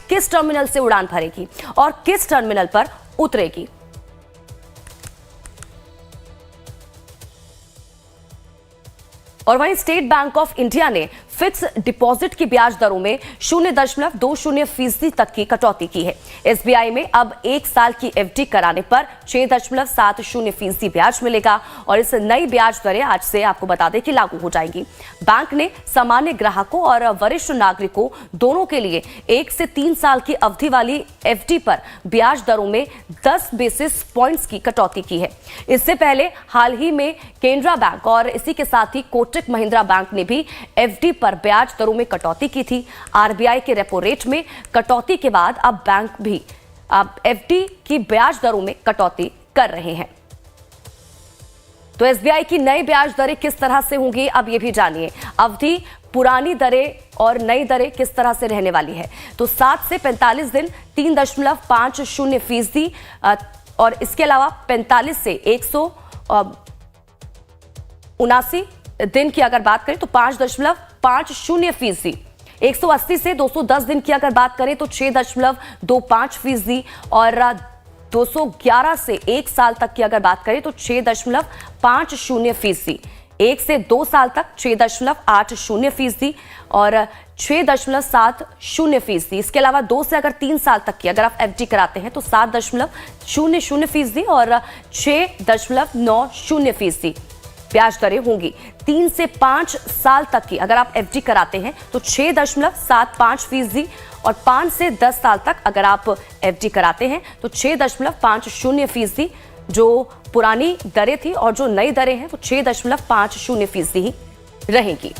किस टर्मिनल से उड़ान भरेगी और किस टर्मिनल पर उतरेगी। और वहीं स्टेट बैंक ऑफ इंडिया ने फिक्स डिपॉजिट की ब्याज दरों में 0.20% तक की कटौती की है। एसबीआई में अब 1 साल की एफडी कराने पर 6.70% ब्याज मिलेगा और इस नई ब्याज दरें आज से आपको बता दें कि लागू हो जाएंगी। बैंक ने सामान्य ग्राहकों और वरिष्ठ नागरिकों दोनों के लिए 1 से 3 साल की अवधि वाली एफडी पर ब्याज दरों में 10 बेसिस पॉइंट्स की कटौती की है। इससे पहले हाल ही में केनरा बैंक और इसी के साथ ही कोटक महिंद्रा बैंक ने भी एफडी पर ब्याज दरों में कटौती की थी। आरबीआई के रेपो रेट में कटौती के बाद अब बैंक भी एफडी की ब्याज दरों में कटौती कर रहे हैं। तो एसबीआई की नई ब्याज दरें किस तरह से होंगी, अब ये भी जानिए। अवधि, पुरानी दरें और नई दरें किस तरह से रहने वाली है। तो 7 से 45 दिन 3.50% और इसके अलावा 45 से 179 दिन की अगर बात करें तो 5.50%, 180 से 210 दिन की अगर बात करें तो 6.25% और 211 से 1 साल तक की अगर बात करें तो 6.50%, 1 से 2 साल तक 6.80% और 6.70%। इसके अलावा 2 से अगर 3 साल तक की अगर आप एफडी कराते हैं तो 7.00% और 6.90% ब्याज दरें होंगी। 3 से 5 साल तक की अगर आप एफडी कराते हैं तो 6.75% और 5 से 10 साल तक अगर आप एफडी कराते हैं तो 6.50% जो पुरानी दरें थी और जो नई दरें हैं वो 6.50% ही रहेंगी।